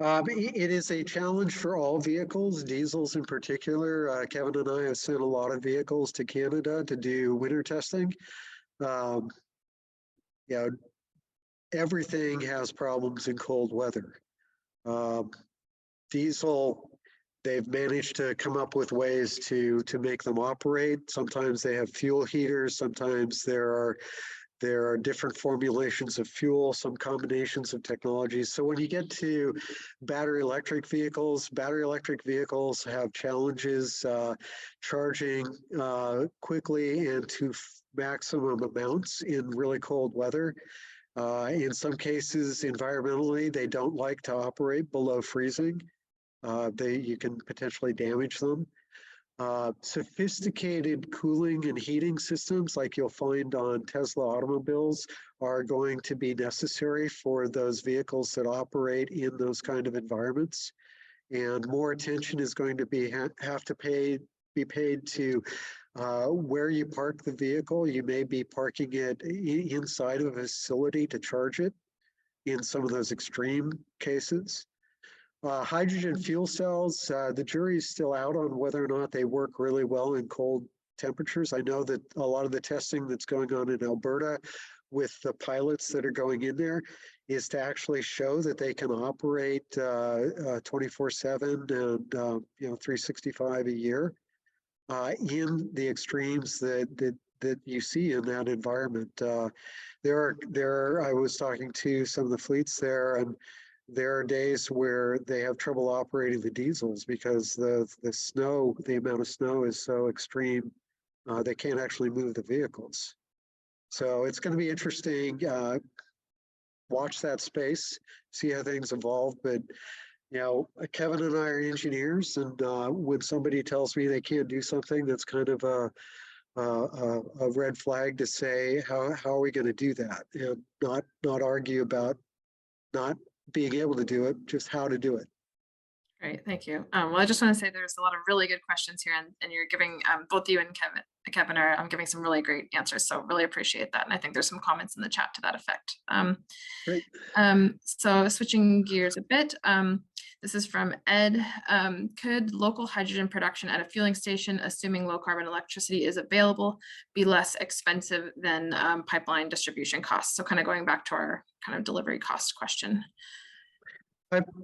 Speaker 2: It is a challenge for all vehicles, diesels in particular. Kevin and I have sent a lot of vehicles to Canada to do winter testing. Everything has problems in cold weather. Diesel, they've managed to come up with ways to make them operate. Sometimes they have fuel heaters. Sometimes there are different formulations of fuel, some combinations of technologies. So when you get to battery electric vehicles have challenges charging quickly and to maximum amounts in really cold weather. In some cases, environmentally, they don't like to operate below freezing. You can potentially damage them. Sophisticated cooling and heating systems like you'll find on Tesla automobiles are going to be necessary for those vehicles that operate in those kind of environments. And more attention is going to be be paid to where you park the vehicle. You may be parking it inside of a facility to charge it in some of those extreme cases. Hydrogen fuel cells, the jury is still out on whether or not they work really well in cold temperatures. I know that a lot of the testing that's going on in Alberta with the pilots that are going in there is to actually show that they can operate 24/7 and 365 a year in the extremes that you see in that environment. I was talking to some of the fleets there, and there are days where they have trouble operating the diesels because the amount of snow is so extreme, they can't actually move the vehicles. So it's going to be interesting. Watch that space, see how things evolve. But Kevin and I are engineers, and when somebody tells me they can't do something, that's kind of a red flag to say, how are we going to do that? And not argue about not being able to do it, just how to do it.
Speaker 1: Great, thank you. Well, I just want to say there's a lot of really good questions here, and you're giving both you and Kevin are giving some really great answers. So really appreciate that. And I think there's some comments in the chat to that effect.
Speaker 2: Great.
Speaker 1: So switching gears a bit, this is from Ed. Could local hydrogen production at a fueling station, assuming low carbon electricity is available, be less expensive than pipeline distribution costs? So kind of going back to our kind of delivery cost question.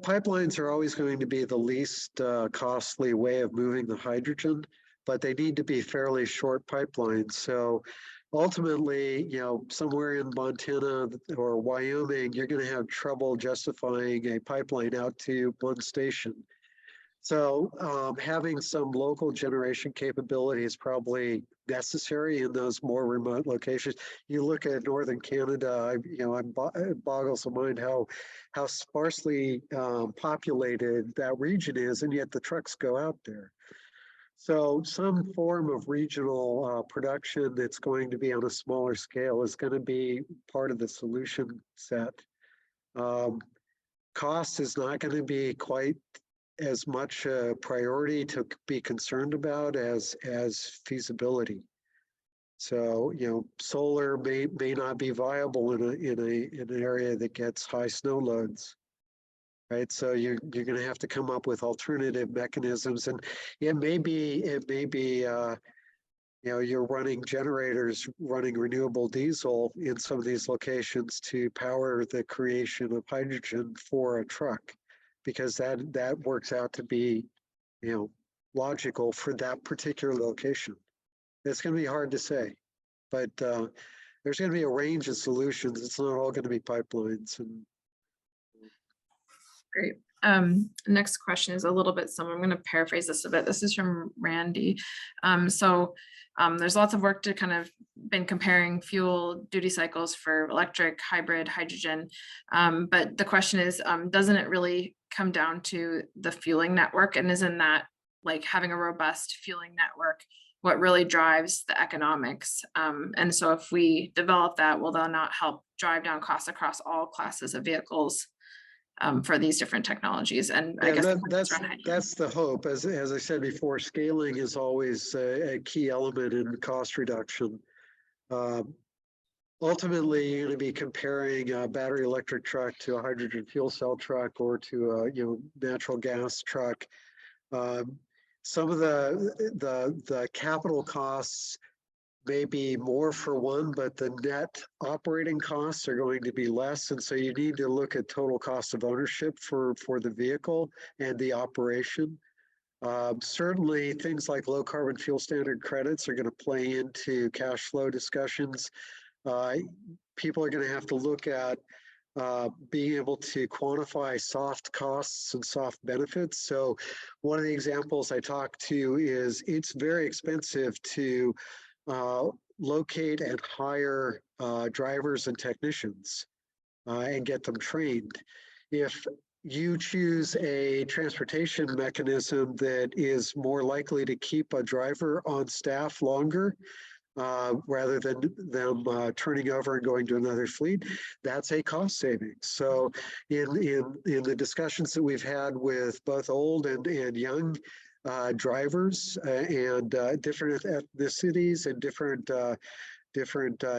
Speaker 2: Pipelines are always going to be the least costly way of moving the hydrogen, but they need to be fairly short pipelines. So ultimately, somewhere in Montana or Wyoming, you're going to have trouble justifying a pipeline out to one station. So having some local generation capability is probably necessary in those more remote locations. You look at northern Canada, it boggles the mind how sparsely populated that region is, and yet the trucks go out there. So some form of regional production that's going to be on a smaller scale is going to be part of the solution set. Cost is not going to be quite as much a priority to be concerned about as feasibility. So solar may not be viable in an area that gets high snow loads, right? So you're going to have to come up with alternative mechanisms, and it may be you're running generators running renewable diesel in some of these locations to power the creation of hydrogen for a truck, because that works out to be, logical for that particular location. It's going to be hard to say, but there's going to be a range of solutions. It's not all going to be pipelines.
Speaker 1: Great. Next question is a little bit similar. I'm going to paraphrase this a bit. This is from Randy. There's lots of work to kind of been comparing fuel duty cycles for electric, hybrid, hydrogen. But the question is, doesn't it really come down to the fueling network? And isn't that, like, having a robust fueling network what really drives the economics? And so if we develop that, will that not help drive down costs across all classes of vehicles for these different technologies? And I guess
Speaker 2: that's the hope. As I said before, scaling is always a key element in cost reduction. Ultimately, you're going to be comparing a battery electric truck to a hydrogen fuel cell truck or to a natural gas truck. Some of the capital costs may be more for one, but the net operating costs are going to be less. And so you need to look at total cost of ownership for the vehicle and the operation. Certainly things like low carbon fuel standard credits are going to play into cash flow discussions. People are going to have to look at being able to quantify soft costs and soft benefits. So one of the examples I talked to is it's very expensive to locate and hire drivers and technicians and get them trained. If you choose a transportation mechanism that is more likely to keep a driver on staff longer, rather than them turning over and going to another fleet, that's a cost savings. So in the discussions that we've had with both old and young drivers and different ethnicities and different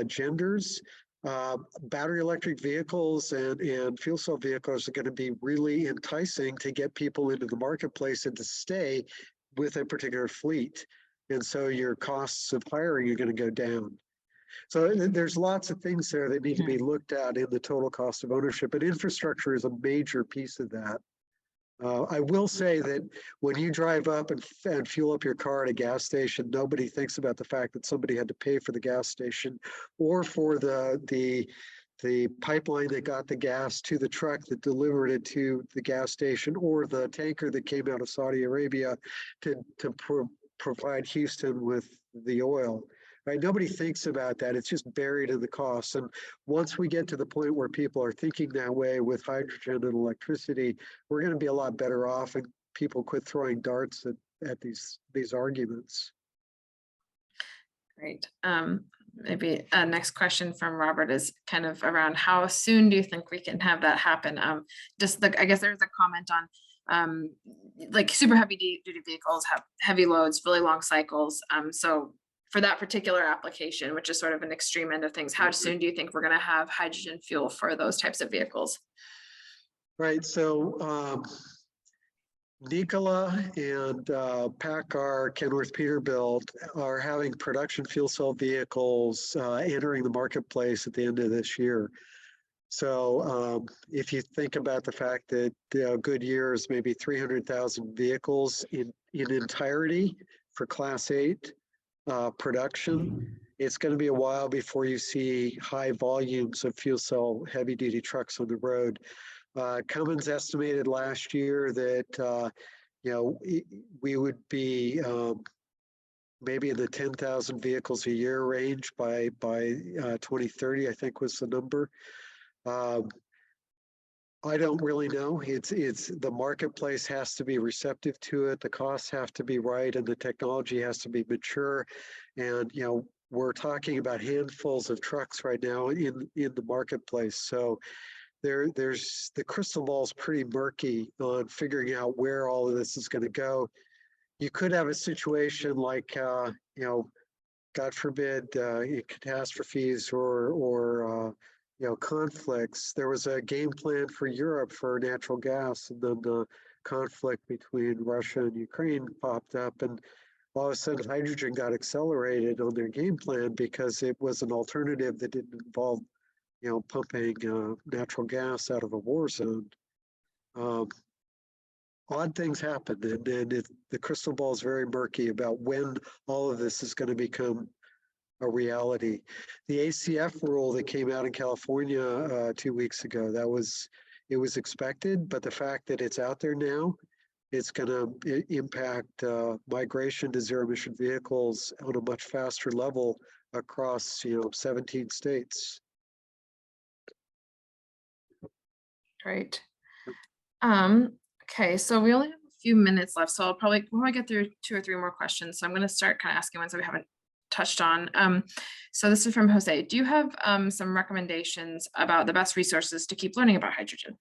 Speaker 2: genders, battery electric vehicles and fuel cell vehicles are going to be really enticing to get people into the marketplace and to stay with a particular fleet. And so your costs of hiring are going to go down. So there's lots of things there that need to be looked at in the total cost of ownership, but infrastructure is a major piece of that. I will say that when you drive up and fuel up your car at a gas station, nobody thinks about the fact that somebody had to pay for the gas station or for the pipeline that got the gas to the truck that delivered it to the gas station, or the tanker that came out of Saudi Arabia to provide Houston with the oil. Right? Nobody thinks about that. It's just buried in the costs. And once we get to the point where people are thinking that way with hydrogen and electricity, we're going to be a lot better off, and people quit throwing darts at these arguments.
Speaker 1: Great. Maybe next question from Robert is kind of around how soon do you think we can have that happen? I guess there's a comment on like super heavy duty vehicles have heavy loads, really long cycles. So for that particular application, which is sort of an extreme end of things, how soon do you think we're going to have hydrogen fuel for those types of vehicles?
Speaker 2: Right. So Nikola and PACCAR, Kenworth Peterbilt are having production fuel cell vehicles entering the marketplace at the end of this year. So if you think about the fact that Goodyear is maybe 300,000 vehicles in entirety for Class 8 production, it's going to be a while before you see high volumes of fuel cell heavy duty trucks on the road. Cummins estimated last year that we would be maybe in the 10,000 vehicles a year range by 2030, I think was the number. I don't really know. It's the marketplace has to be receptive to it. The costs have to be right, and the technology has to be mature. And we're talking about handfuls of trucks right now in the marketplace. So there's the crystal ball is pretty murky on figuring out where all of this is going to go. You could have a situation like God forbid catastrophes or conflicts. There was a game plan for Europe for natural gas, and then the conflict between Russia and Ukraine popped up, and all of a sudden hydrogen got accelerated on their game plan because it was an alternative that didn't involve pumping natural gas out of a war zone. Odd things happen, and the crystal ball is very murky about when all of this is going to become a reality. The ACF rule that came out in California 2 weeks ago, it was expected, but the fact that it's out there now, it's going to impact migration to zero emission vehicles on a much faster level across 17 states.
Speaker 1: Great. Okay, so we only have a few minutes left, so I'll probably get through 2 or 3 more questions. So I'm going to start kind of asking ones that we haven't touched on. So this is from Jose. Do you have some recommendations about the best resources to keep learning about hydrogen?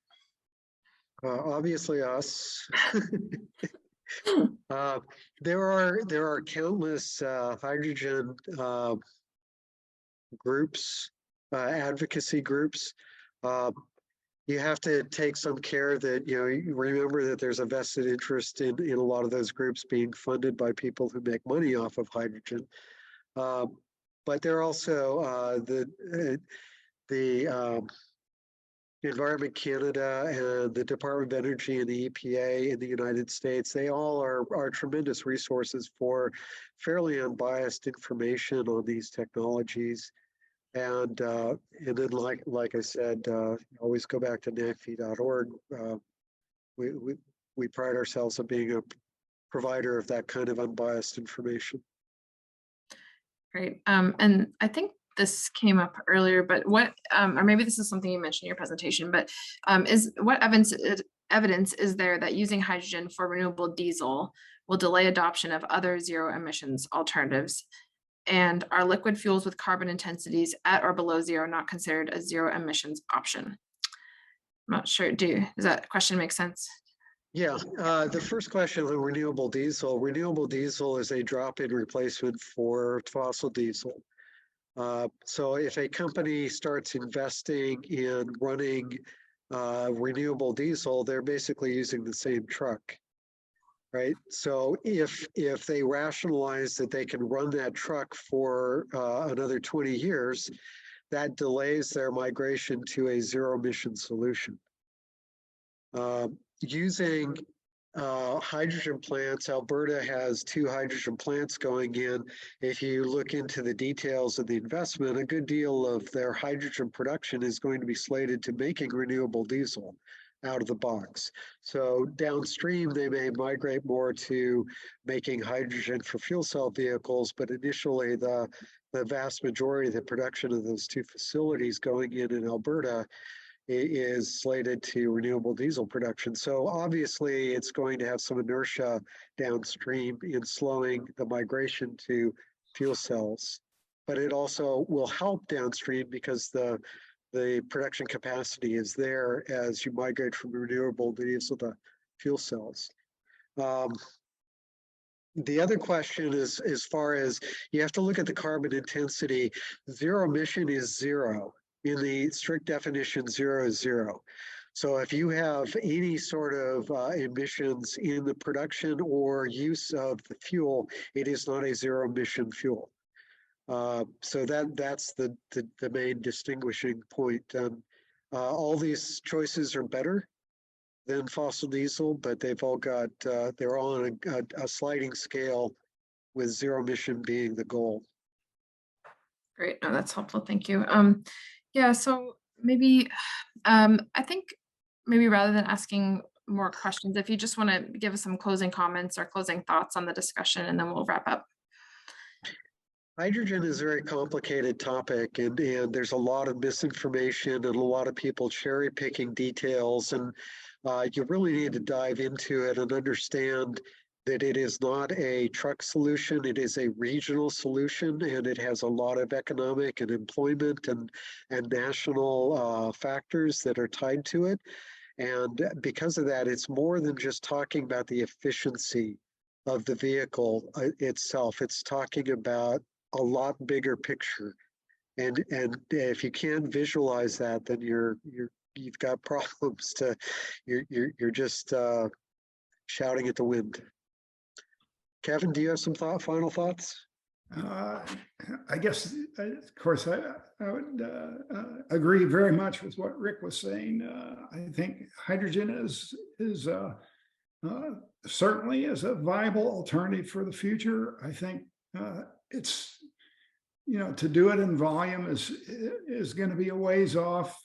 Speaker 2: Obviously us. There are countless hydrogen groups, advocacy groups. You have to take some care that, you remember that there's a vested interest in a lot of those groups being funded by people who make money off of hydrogen. But they're also the Environment Canada and the Department of Energy and the EPA in the United States. They all are tremendous resources for fairly unbiased information on these technologies. And then, like I said, always go back to NACFE.org. We pride ourselves on being a provider of that kind of unbiased information.
Speaker 1: Great. And I think this came up earlier, but what, or maybe this is something you mentioned in your presentation, but what evidence is there that using hydrogen for renewable diesel will delay adoption of other zero emissions alternatives? And are liquid fuels with carbon intensities at or below zero not considered a zero emissions option? I'm not sure. Does that question make sense?
Speaker 2: Yeah, the first question on renewable diesel is a drop-in replacement for fossil diesel. So if a company starts investing in running renewable diesel, they're basically using the same truck, right? So if they rationalize that they can run that truck for another 20 years, that delays their migration to a zero emission solution. Using hydrogen plants, Alberta has 2 hydrogen plants going in. If you look into the details of the investment, a good deal of their hydrogen production is going to be slated to making renewable diesel out of the box. So downstream, they may migrate more to making hydrogen for fuel cell vehicles, but initially the vast majority of the production of those 2 facilities going in Alberta is slated to renewable diesel production. So obviously it's going to have some inertia downstream in slowing the migration to fuel cells, but it also will help downstream because the production capacity is there as you migrate from renewable diesel to fuel cells. The other question is, as far as you have to look at the carbon intensity, zero emission is zero. In the strict definition, zero is zero. So if you have any sort of emissions in the production or use of the fuel, it is not a zero emission fuel. So that's the main distinguishing point. All these choices are better than fossil diesel, but they've all got, they're all on a sliding scale with zero emission being the goal.
Speaker 1: Great. No, that's helpful. Thank you. Yeah, so maybe I think maybe rather than asking more questions, if you just want to give us some closing comments or closing thoughts on the discussion, and then we'll wrap up.
Speaker 2: Hydrogen is a very complicated topic, and there's a lot of misinformation and a lot of people cherry picking details, and you really need to dive into it and understand that it is not a truck solution, it is a regional solution, and it has a lot of economic and employment and national factors that are tied to it. And because of that, it's more than just talking about the efficiency of the vehicle itself. It's talking about a lot bigger picture. And if you can't visualize that, then you've got problems. You're just shouting at the wind. Kevin, do you have some final thoughts?
Speaker 3: I guess, of course, I would agree very much with what Rick was saying. I think hydrogen is certainly is a viable alternative for the future. I think it's, to do it in volume is going to be a ways off.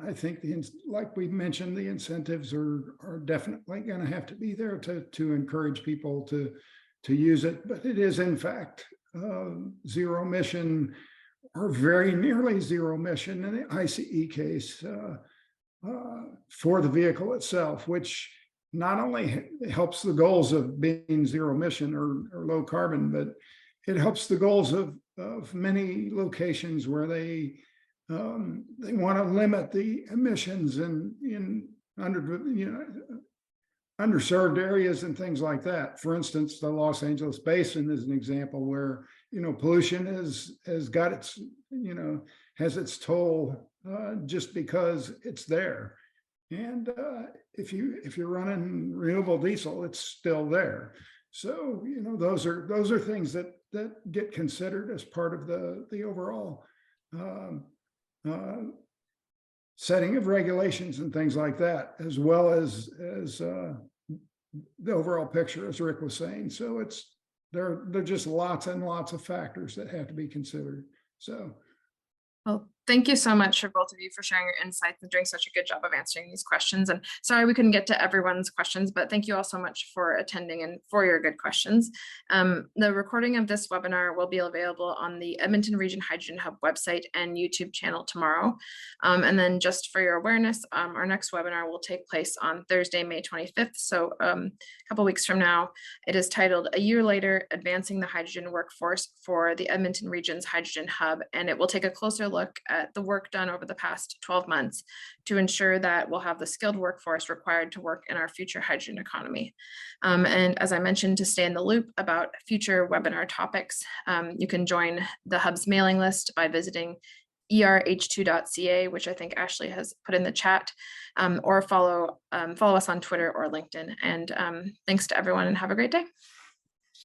Speaker 3: I think like we mentioned, the incentives are definitely going to have to be there to encourage people to use it, but it is in fact zero emission or very nearly zero emission in the ICE case for the vehicle itself, which not only helps the goals of being zero emission or low carbon, but it helps the goals of many locations where they want to limit the emissions in underserved areas and things like that. For instance, the Los Angeles Basin is an example where pollution has got its has its toll just because it's there. And if you're running renewable diesel, it's still there. So those are things that get considered as part of the overall setting of regulations and things like that, as well as the overall picture, as Rick was saying. So there are just lots and lots of factors that have to be considered. So,
Speaker 1: well, Thank you so much for both of you for sharing your insights and doing such a good job of answering these questions. And sorry we couldn't get to everyone's questions, but thank you all so much for attending and for your good questions. The recording of this webinar will be available on the Edmonton Region Hydrogen Hub website and YouTube channel tomorrow. And then just for your awareness, our next webinar will take place on Thursday, May 25th. So a couple weeks from now. It is titled "A Year Later, Advancing the Hydrogen Workforce for the Edmonton Region's Hydrogen Hub," and it will take a closer look at the work done over the past 12 months to ensure that we'll have the skilled workforce required to work in our future hydrogen economy. And as I mentioned, to stay in the loop about future webinar topics, you can join the Hub's mailing list by visiting erh2.ca, which I think Ashley has put in the chat, or follow us on Twitter or LinkedIn. And thanks to everyone and have a great day.